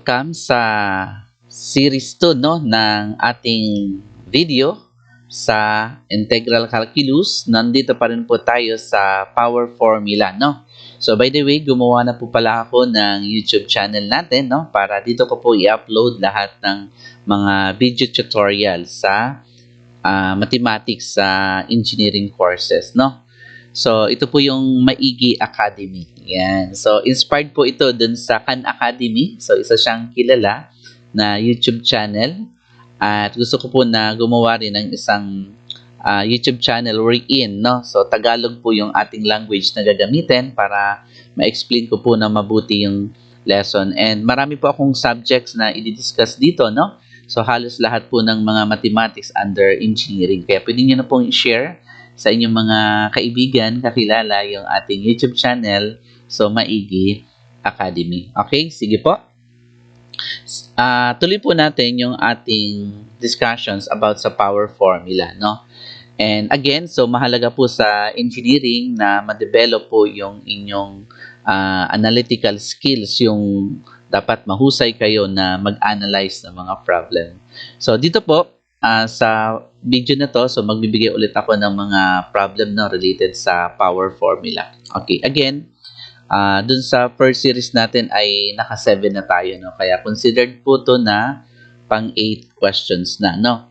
Welcome sa series 2 no, ng ating video sa Integral Calculus. Nandito pa rin po tayo sa Power Formula. No? So by the way, gumawa na po pala ako ng YouTube channel natin no, para dito ko po i-upload lahat ng mga video tutorial sa mathematics sa engineering courses. No? So, ito po yung Maigi Academy. Yan. So, inspired po ito dun sa Khan Academy. So, isa siyang kilala na YouTube channel. At gusto ko po na gumawa rin ng isang YouTube channel wherein, no? So, Tagalog po yung ating language na gagamitin para ma-explain ko po na mabuti yung lesson. And marami po akong subjects na i-discuss dito, no? So, halos lahat po ng mga mathematics under engineering. Kaya pwede nyo na pong i-share sa inyong mga kaibigan, kakilala yung ating YouTube channel, so Maigi Academy. Okay, sige po. Tuloy po natin yung ating discussions about sa power formula, no? And again, so mahalaga po sa engineering na ma-develop po yung inyong analytical skills, yung dapat mahusay kayo na mag-analyze ng mga problem. So dito po, sa video na to, so magbibigay ulit ako ng mga problem no, related sa power formula. Okay, again, dun sa first series natin ay naka 7 na tayo, no? Kaya considered po to na pang 8 questions na, no?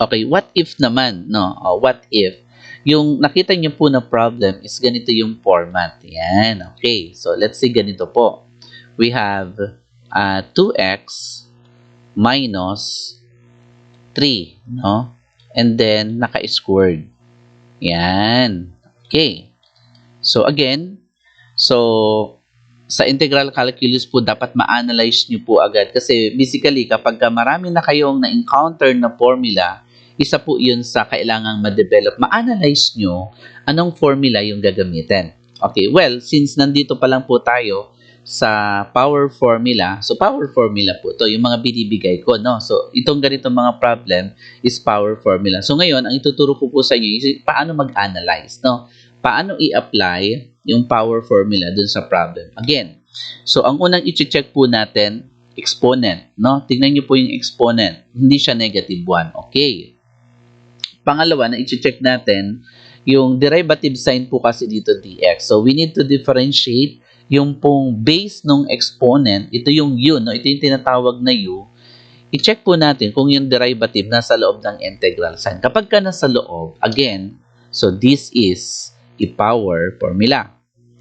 Okay, what if naman, no? What if yung nakita niyo po na problem is ganito yung format. Yan, okay. So let's say ganito po. We have 2x minus 3, no? And then, naka-squared. Yan. Okay. So, again, sa integral calculus po, dapat ma-analyze nyo po agad. Kasi, basically, kapag marami na kayong na-encounter na formula, isa po yun sa kailangang ma-develop. Ma-analyze nyo anong formula yung gagamitin. Okay, well, since nandito pa lang po tayo sa power formula. So, power formula po to yung mga binibigay ko, no? So, itong ganitong mga problem is power formula. So, ngayon, ang ituturo ko po sa inyo is paano mag-analyze, no? Paano i-apply yung power formula dun sa problem. Again, so, ang unang i-check po natin, exponent, no? Tingnan nyo po yung exponent. Hindi siya negative 1. Okay. Pangalawa, na i-check natin, yung derivative sign po kasi dito dx. So, we need to differentiate yung pong base ng exponent, ito yung u, no? Ito yung tinatawag na u, i-check po natin kung yung derivative nasa loob ng integral sign. Kapag ka nasa loob, again, so this is a power formula.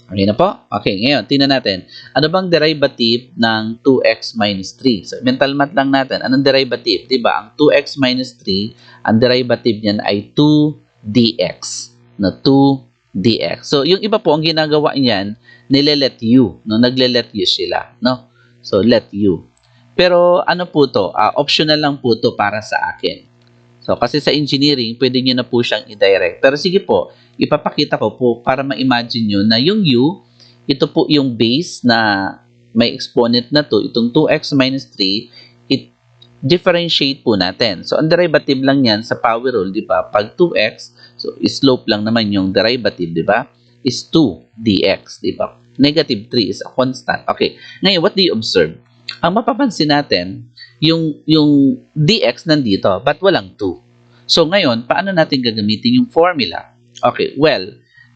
Okay na po? Okay, ngayon, tingnan natin. Ano bang derivative ng 2x minus 3? So, mental math lang natin. Anong derivative? Diba? Ang 2x minus 3, ang derivative niyan ay 2dx. No, 2dx. So, yung iba po, ang ginagawa niyan, nile-let u, no? Nagle-let u sila, no? So, let u. Pero, ano po to? Optional lang po to para sa akin. So, kasi sa engineering, pwede nyo na po siyang i-direct. Pero sige po, ipapakita ko po para ma-imagine nyo na yung u, ito po yung base na may exponent na to, itong 2x minus 3, differentiate po natin. So, ang derivative lang yan sa power rule, di ba? Pag 2x, so, slope lang naman yung derivative, di ba? Is 2 dx, di ba? Negative 3 is a constant. Okay. Ngayon, what do you observe? Ang mapapansin natin, yung dx nandito, but walang 2. So, ngayon, paano natin gagamitin yung formula? Okay, well,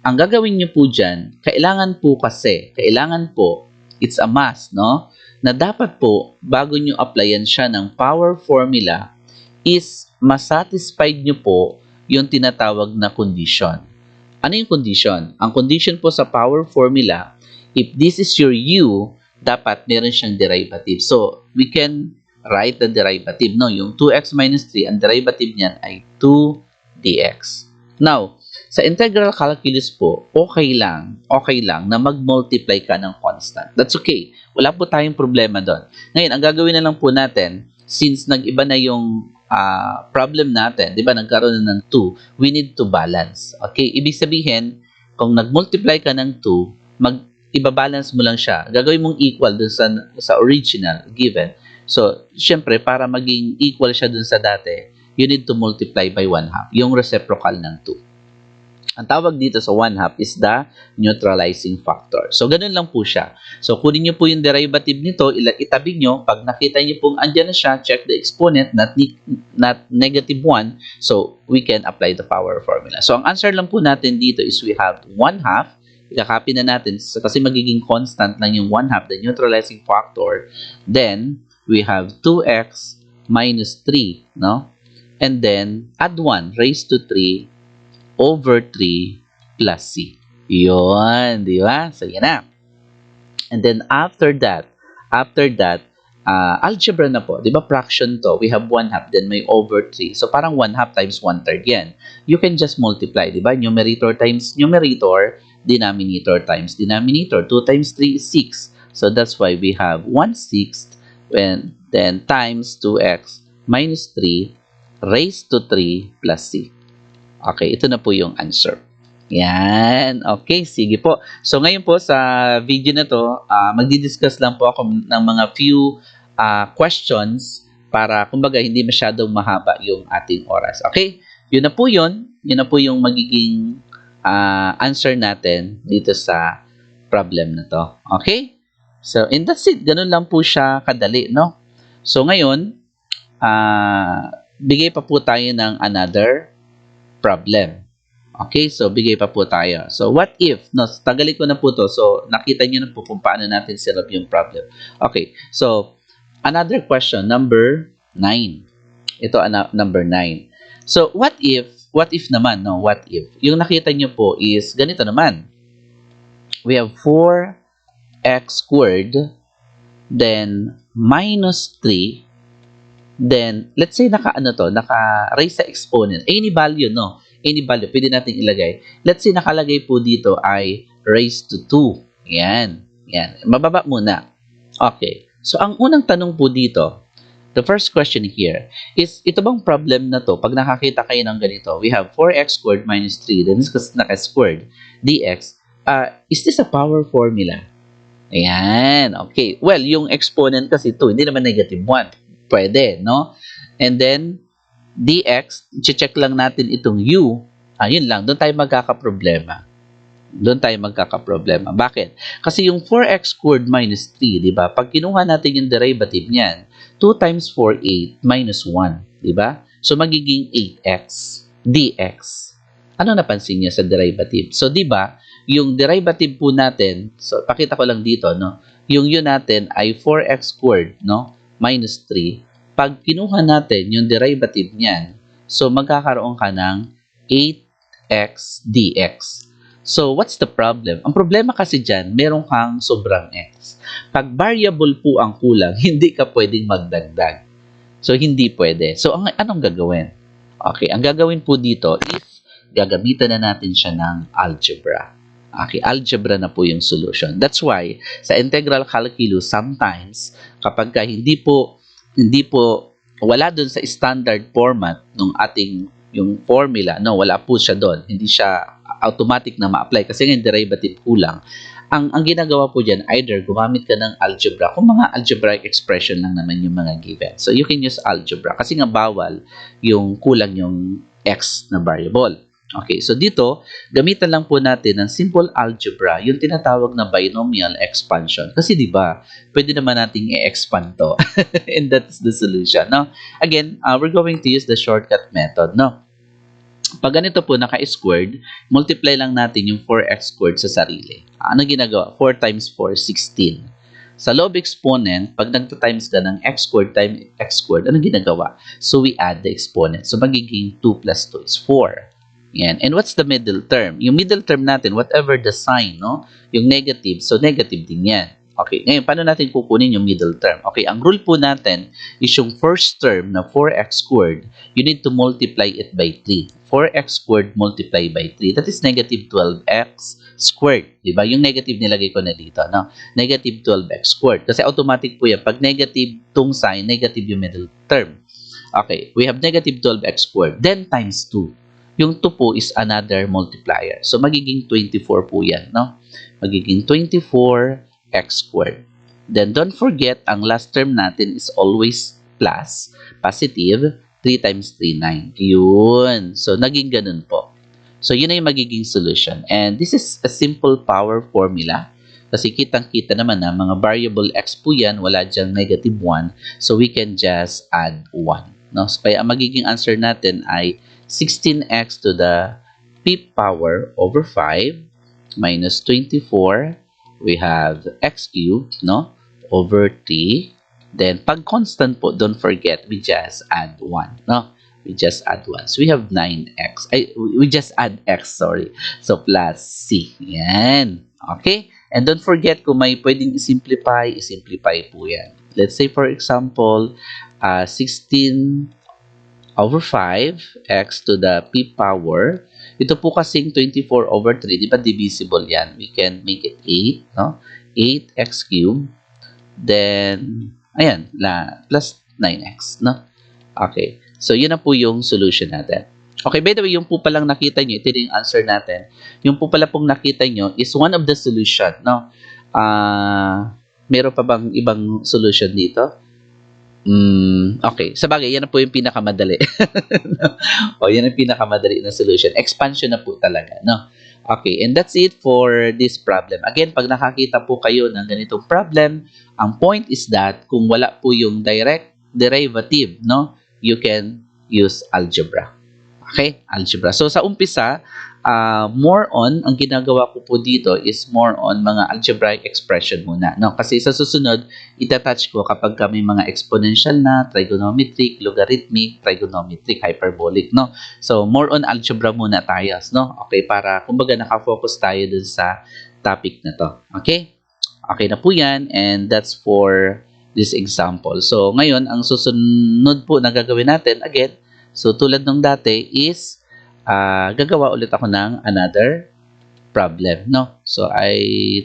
ang gagawin nyo po dyan, kailangan po, it's a must, no? Na dapat po, bago nyo applyan siya ng power formula, is masatisfied nyo po yung tinatawag na condition. Ano yung condition? Ang condition po sa power formula, if this is your u, dapat meron siyang derivative. So, we can write the derivative. No, yung 2x minus 3, ang derivative niyan ay 2 dx. Now, sa integral calculus po, okay lang na mag-multiply ka ng constant. That's okay. Wala po tayong problema doon. Ngayon, ang gagawin na lang po natin, since nag-iba na yung problem natin, di ba, nagkaroon na ng 2, we need to balance. Okay? Ibig sabihin, kung nag-multiply ka ng 2, ibabalance mo lang siya. Gagawin mong equal dun sa original given. So, syempre, para maging equal siya dun sa dati, you need to multiply by 1/2, yung reciprocal ng 2. Ang tawag dito sa 1/2 is the neutralizing factor. So, ganun lang po siya. So, kunin nyo po yung derivative nito, itabi nyo. Pag nakita nyo pong andyan na siya, check the exponent, not -1. So, we can apply the power formula. So, ang answer lang po natin dito is we have 1/2. Ikakopy na natin kasi magiging constant lang yung 1/2, the neutralizing factor. Then, we have 2x minus 3, no? And then, add 1 raised to 3 over 3 plus c. Yun, di ba? So, yan na. And then, after that, algebra na po. Di ba, fraction to. We have 1/2, then may over 3. So, parang 1/2 times 1/3 yan. You can just multiply, di ba? Numerator times numerator, denominator times denominator. 2 times 3 is 6. So, that's why we have 1/6 and then times 2x minus 3 raised to 3 plus c. Okay, ito na po yung answer. Yan. Okay, sige po. So, ngayon po sa video na to, magdi-discuss lang po ako ng mga few questions para, kumbaga, hindi masyadong mahaba yung ating oras. Okay? Yun na po yun. Yun na po yung magiging answer natin dito sa problem na to. Okay? So, and that's it. Ganun lang po siya kadali, no? So, ngayon, bigay pa po tayo ng another problem. Okay, so bigay pa po tayo. So, what if, no, tagalin ko na po to. So, nakita nyo na po kung paano natin solve yung problem. Okay, so, another question, number 9. Ito, number 9. So, what if naman, no, what if? Yung nakita nyo po is, ganito naman. We have 4x squared, then minus 3, then, let's say naka-raise sa exponent. Any value, no? Any value, pwede natin ilagay. Let's say nakalagay po dito ay raised to 2. Yan. Yan. Mababa muna. Okay. So, ang unang tanong po dito, the first question here is, ito bang problem na to? Pag nakakita kayo ng ganito, we have 4x squared minus 3, then naka-squared, dx. Is this a power formula? Ayan. Okay. Well, yung exponent kasi 2, hindi naman negative 1. Pwede, no? And then, dx, check lang natin itong u. Yun lang, doon tayo magkakaproblema. Bakit? Kasi yung 4x squared minus 3, di ba? Pag kinuha natin yung derivative niyan, 2 times 4, 8 minus 1, di ba? So, magiging 8x dx. Ano napansin niya sa derivative? So, di ba, yung derivative po natin, so, pakita ko lang dito, no? Yung u natin ay 4x squared, no? Minus 3, pag kinuha natin yung derivative niyan, so magkakaroon ka ng 8x dx. So, what's the problem? Ang problema kasi dyan, meron kang sobrang x. Pag variable po ang kulang, hindi ka pwedeng magdagdag. So, hindi pwede. So, anong gagawin? Okay, ang gagawin po dito is, gagamitan na natin siya ng algebra. Okay, algebra na po yung solution. That's why, sa integral calculus, sometimes, kapag ka hindi po, wala dun sa standard format ng ating, yung formula, no, wala po siya doon. Hindi siya automatic na ma-apply kasi yung derivative kulang. Ang ginagawa po dyan, either gumamit ka ng algebra, kung mga algebraic expression lang naman yung mga given. So, you can use algebra kasi nga bawal yung kulang yung x na variable. Okay, so dito, gamitan lang po natin ng simple algebra, yung tinatawag na binomial expansion. Kasi di ba, pwede naman nating i-expand to. And that's the solution, no? Again, we're going to use the shortcut method, no? Pag ganito po, naka-squared, multiply lang natin yung 4x squared sa sarili. Ano ginagawa? 4 times 4, 16. Sa loob exponent, pag nagta-times ka ng x squared times x squared, ano ginagawa? So, we add the exponent. So, magiging 2 plus 2 is 4. Yan. And what's the middle term? Yung middle term natin, whatever the sign, no? Yung negative, so negative din yan. Okay, ngayon, paano natin kukunin yung middle term? Okay, ang rule po natin is yung first term na 4x squared, you need to multiply it by 3. 4x squared multiplied by 3. That is negative 12x squared. Diba? Yung negative nilagay ko na dito, no? Negative 12x squared. Kasi automatic po yan. Pag negative tong sign, negative yung middle term. Okay, we have negative 12x squared. Then times 2. Yung 2 po is another multiplier. So, magiging 24 po yan, no? Magiging 24x squared. Then, don't forget, ang last term natin is always plus, positive, 3 times 3, 9. Yun. So, naging ganun po. So, yun na yung magiging solution. And this is a simple power formula. Kasi kitang-kita naman na mga variable x po yan, wala dyang negative 1. So, we can just add 1. No? So, kaya ang magiging answer natin ay 16x to the p power over 5 minus 24. We have x cubed, no? Over 3. Then, pag constant po, don't forget, we just add 1, no? We just add 1. So, we have 9x. We just add x, sorry. So, plus c. Yan. Okay? And don't forget, kung may pwedeng i-simplify po yan. Let's say, for example, 16 over 5, x to the p power. Ito po kasing 24 over 3, di ba divisible yan? We can make it 8, no? 8x cubed. Then, ayan, plus 9x, no? Okay. So, yun na po yung solution natin. Okay, by the way, yung po palang nakita nyo, ito yung answer natin. Yung po pala pong nakita nyo is one of the solution, no? Meron pa bang ibang solution dito? Okay. Sabagay, yan na po yung pinakamadali. O, yan ang pinakamadali na solution. Expansion na po talaga, no? Okay, and that's it for this problem. Again, pag nakakita po kayo ng ganitong problem, ang point is that kung wala po yung direct derivative, no? You can use algebra. Okay? Algebra. So, sa umpisa, more on, ang ginagawa ko po dito is more on mga algebraic expression muna. No? Kasi sa susunod, itatouch ko kapag may mga exponential na, trigonometric, logarithmic, trigonometric, hyperbolic. No? So, more on algebra muna tayo. No? Okay? Para, kumbaga, nakafocus tayo dun sa topic na to. Okay? Okay na po yan. And that's for this example. So, ngayon, ang susunod po na gagawin natin, again, so tulad nung dati is, gagawa ulit ako ng another problem, no? So, I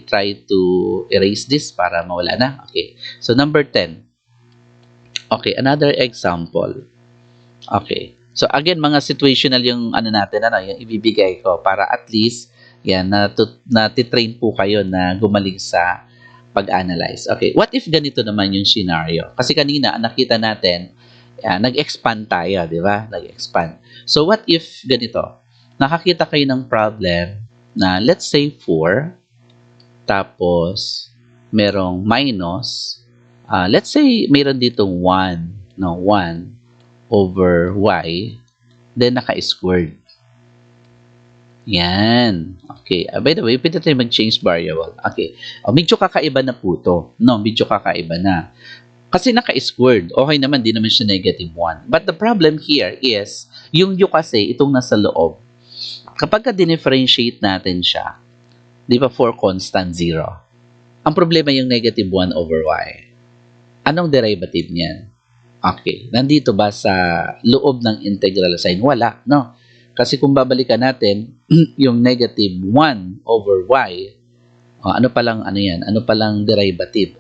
try to erase this para mawala na. Okay. So, number 10. Okay, another example. Okay. So, again, mga situational yung ano natin, yung ibibigay ko para at least, yan, natitrain po kayo na gumaling sa pag-analyze. Okay, what if ganito naman yung scenario? Kasi kanina, nakita natin, nag-expand tayo, di ba? Nag-expand. So, what if ganito? Nakakita kayo ng problem na, let's say, 4, tapos, merong minus, let's say, meron ditong 1, no? 1 over y, then naka-squared. Yan. Okay. By the way, pwede tayo mag-change variable. Okay. Medyo kakaiba na po to. No, medyo kakaiba na. Kasi naka-squared. Okay naman, di naman siya negative 1. But the problem here is, yung u kasi, itong nasa loob. Kapag ka-differentiate natin siya, di ba for constant 0? Ang problema yung negative 1 over y. Anong derivative niyan? Okay. Nandito ba sa loob ng integral sign? Wala, no? Kasi kung babalikan natin, yung negative 1 over y, ano palang ano yan? Ano palang derivative?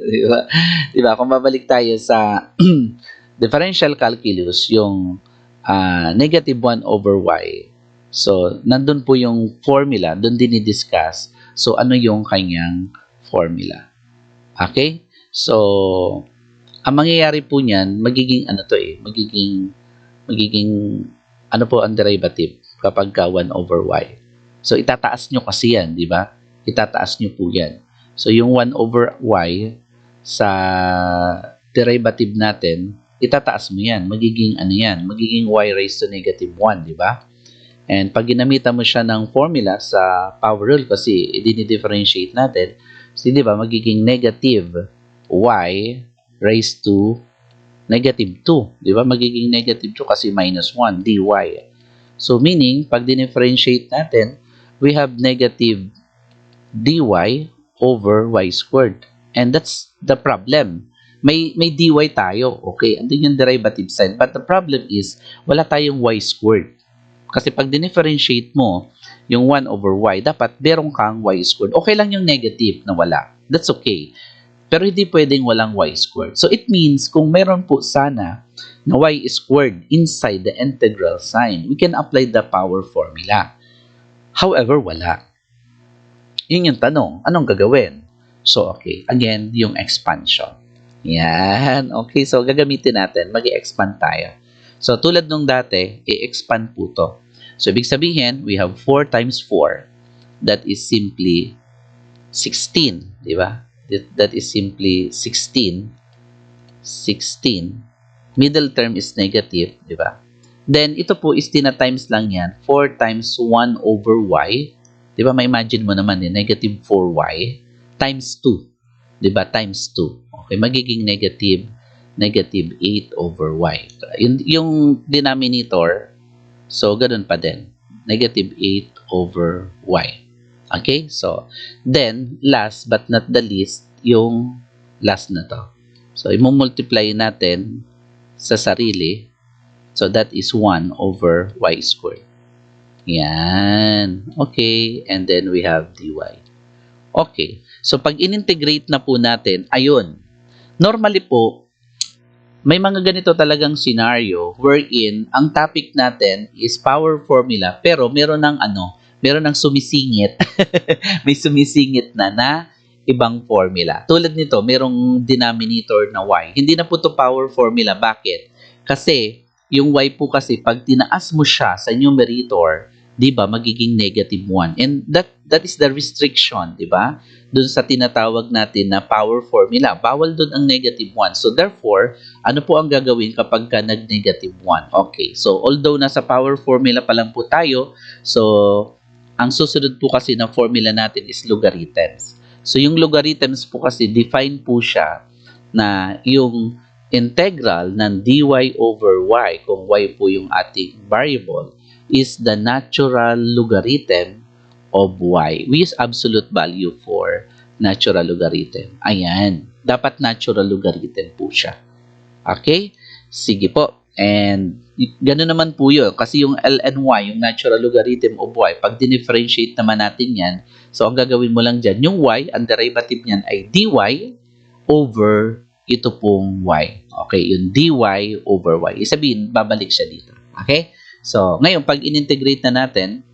Diba? Diba? Kung babalik tayo sa differential calculus, yung negative 1 over y, so, nandun po yung formula, dun din i-discuss. So, ano yung kanyang formula? Okay? So, ang mangyayari po niyan, magiging ano to magiging ano po ang derivative kapag 1 over y. So, itataas nyo kasi yan, di ba? Itataas nyo po yan. So, yung 1 over y sa derivative natin, itataas mo yan. Magiging ano yan? Magiging y raised to negative 1, di ba? And pag ginamitan mo siya ng formula sa power rule kasi i-differentiate natin, so, di ba? Magiging negative y raised to negative 2. Di ba? Magiging negative 2 kasi minus 1 dy. So, meaning, pag dinifferentiate natin, we have negative dy over y squared. And that's the problem. May dy tayo. Okay, andun yung derivative sign. But the problem is, wala tayong y squared. Kasi pag dinifferentiate mo, yung 1 over y, dapat meron kang y squared. Okay lang yung negative na wala. That's okay. Pero hindi pwedeng walang y squared. So, it means, kung meron po sana na y squared inside the integral sign, we can apply the power formula. However, wala. Yun yung tanong. Anong gagawin? So, okay. Again, yung expansion. Yan. Okay, so gagamitin natin. Mag-i-expand tayo. So, tulad nung dati, i-expand po to. So, ibig sabihin, we have 4 times 4. That is simply 16, di ba? That is simply 16. 16. Middle term is negative, di ba? Then, ito po is tina-times lang yan. 4 times 1 over y. Di ba? Ma-imagine mo naman negative 4y times 2. Di ba? Times 2. Okay, magiging negative 8 over y. Yung denominator, so, ganun pa din. Negative 8 over y. Okay? So, then, last but not the least, yung last na to. So, i-multiply natin sa sarili. So, that is 1 over y squared. Yan. Okay. And then, we have dy. Okay. So, pag in-integrate na po natin, ayun. Normally po, may mga ganito talagang scenario wherein ang topic natin is power formula pero meron ng sumisingit. May sumisingit na ibang formula. Tulad nito, merong denominator na y. Hindi na po to power formula. Bakit? Kasi yung y po kasi pag tinaas mo siya sa numerator, 'di ba, magiging negative 1. And that is the restriction, 'di ba? Doon sa tinatawag natin na power formula, bawal doon ang negative 1. So therefore, ano po ang gagawin kapag ka nag-negative 1? Okay. So although nasa power formula pa lang po tayo, so ang susunod po kasi na formula natin is logarithms. So yung logarithms po kasi define po siya na yung integral ng dy over y, kung y po yung ating variable, is the natural logarithm of y. We use absolute value for natural logarithm. Ayan. Dapat natural logarithm po siya. Okay? Sige po. And gano'n naman po yun. Kasi yung ln y, yung natural logarithm of y, pag dinifferentiate naman natin yan, so ang gagawin mo lang dyan, yung y, ang derivative niyan ay dy over ito pong y. Okay? Yung dy over y. Isabihin, babalik siya dito. Okay? So, ngayon, pag in-integrate na natin,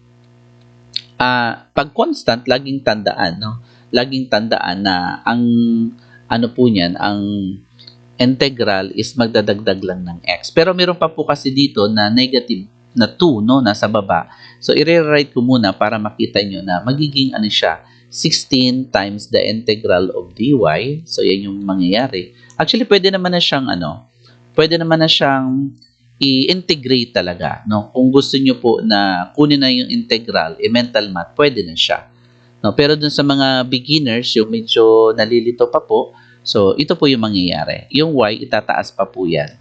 pag constant, laging tandaan, no? Laging tandaan na ang, po niyan, ang integral is magdadagdag lang ng x. Pero meron pa po kasi dito na negative na 2, no? Nasa baba. So, i-rewrite ko muna para makita nyo na magiging, siya, 16 times the integral of dy. So, yan yung mangyayari. Actually, pwede naman na siyang, i-integrate talaga, no? Kung gusto niyo po na kunin na yung integral, mental math, pwede na siya. No? Pero dun sa mga beginners, yung medyo nalilito pa po, so ito po yung mangyayari. Yung y, itataas pa po yan.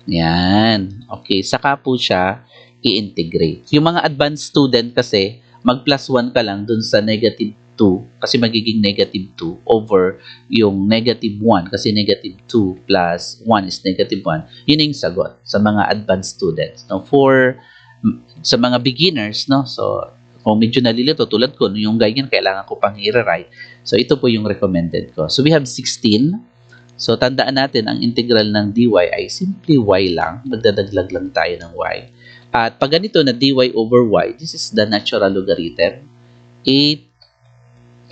Yan. Okay, saka po siya i-integrate. Yung mga advanced student kasi, mag-plus 1 ka lang dun sa negative 2 kasi magiging negative 2 over yung negative 1 kasi negative 2 plus 1 is negative 1. Yun yung sagot sa mga advanced students. No? Sa mga beginners, no? So, kung medyo nalilito, tulad ko, yung ganyan, kailangan ko pang i-rewrite. So, ito po yung recommended ko. So, we have 16. So, tandaan natin, ang integral ng dy ay simply y lang. Magdadaglag lang tayo ng y. At pag ganito na dy over y, this is the natural logarithm. 8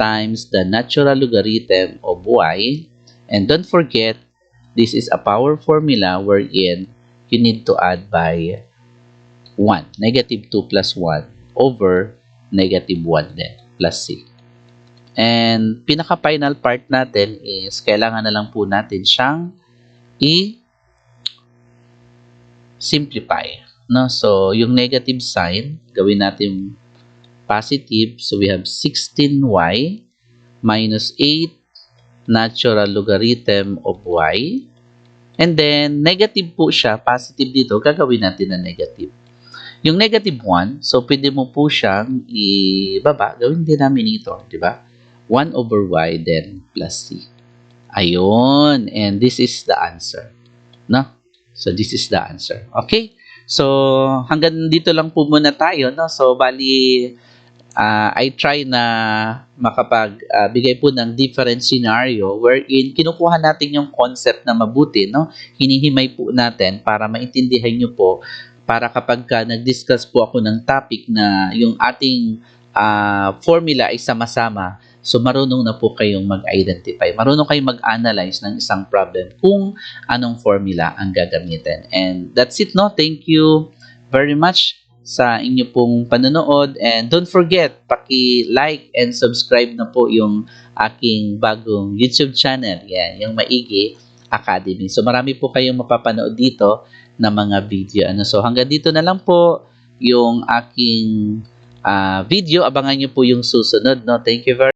times the natural logarithm of y. And don't forget, this is a power formula wherein you need to add by 1. Negative 2 plus 1 over negative 1 din, plus c. And pinaka-final part natin is kailangan na lang po natin siyang i-simplify. No? So, yung negative sign, gawin natin positive. So, we have 16y minus 8 natural logarithm of y. And then, negative po siya. Positive dito, gagawin natin na negative. Yung negative 1, so pwede mo po siyang ibaba. Gawin denominator, di ba? 1 over y, then plus c. Ayun. And this is the answer. No? So, this is the answer. Okay? So, hanggang dito lang po muna tayo. No? So, bali, I try na makapagbigay po ng different scenario wherein kinukuha natin yung concept na mabuti, no? Hinihimay po natin para maintindihan nyo po, para kapag nag-discuss po ako ng topic na yung ating formula ay sama-sama, so marunong na po kayong mag-identify, marunong kayong mag-analyze ng isang problem kung anong formula ang gagamitin. And that's it, no? Thank you very much. sa inyo pong panonood, and don't forget, paki-like and subscribe na po yung aking bagong YouTube channel. Yan, yung Maigi Academy. So marami po kayong mapapanood dito na mga video. So hanggang dito na lang po yung aking video. Abangan nyo po yung susunod. No? Thank you very